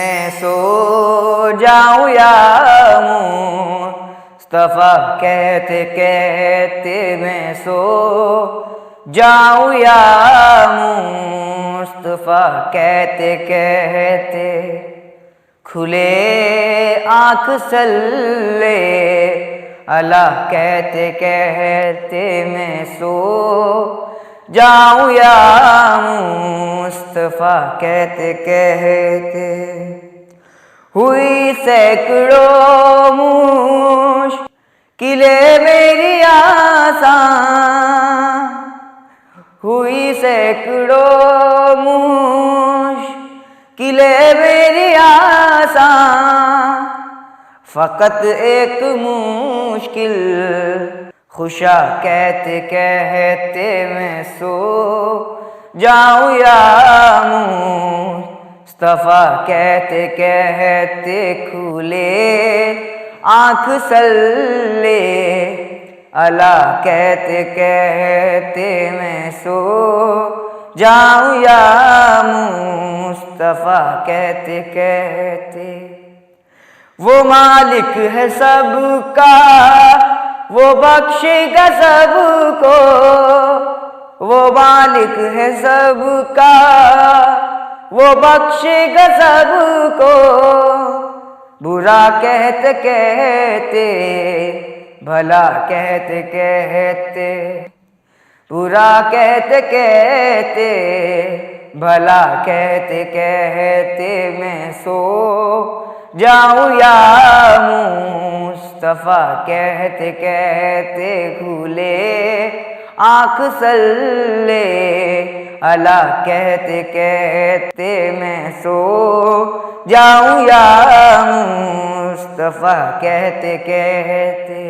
मैं सो जाऊं या मुस्तफा कहते कहते मैं सो जाऊं या मुस्तफा कहते कहते खुले आँख सल्ले अला कहते कहते मैं सो जाऊं या मुस्तफा कहते कहते हुई सैकड़ों मुश्किलें मेरी आसान, हुई सैकड़ों मुश्किलें मेरी आसान, फ़कत एक मुश्किल खुशा कहते कहते मैं सो जाऊं या मुस्तफा कहते कहते खुले आँख सल्ले अला कहते कहते मैं सो जाऊं या मुस्तफा कहते कहते वो मालिक है सबका वो बख्शेगा सबको, वो मालिक है सबका वो बख्शेगा सबको, बुरा कहते कहते भला कहते कहते, बुरा कहते कहते भला कहते कहते मैं सो जाऊं या मुस्तफा कहते कहते खुले आँख सल्ले अला कहते कहते मैं सो जाऊं या मुस्तफा कहते कहते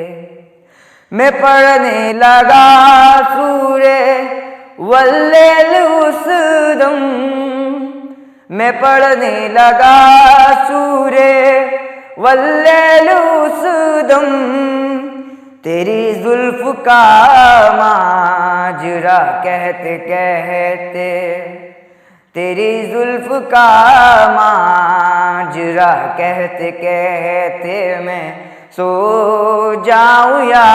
मैं पढ़ने लगा सूरे वल्लैल उस दम, मैं पढ़ने लगा सूरे वल्लैल उस दम, तेरी जुल्फ का माजरा कहते कहते, तेरी जुल्फ का माजरा कहते कहते मैं सो जाऊं या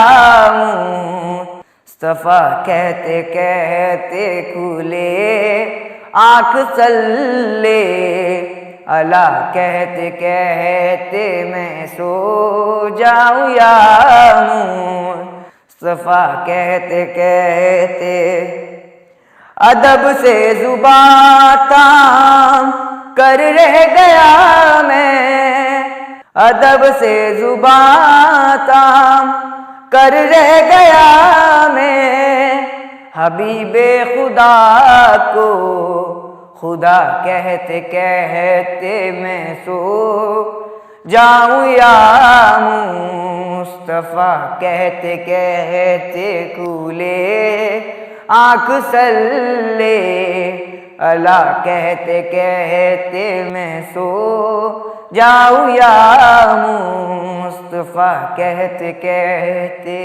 मुस्तफा कहते कहते खुले आँख सल्ले अला कहते कहते मैं सो जाऊं या मुस्तफा कहते कहते अदब से जुबां ताम कर रह गया मैं, अदब से जुबां ताम कर रह गया मैं, हबीबे खुदा को खुदा कहते कहते मैं सो जाऊं या मुस्तफा कहते कहते खुले आँख सल्ले अला कहते कहते मैं सो जाऊं या मुस्तफा कहते कहते।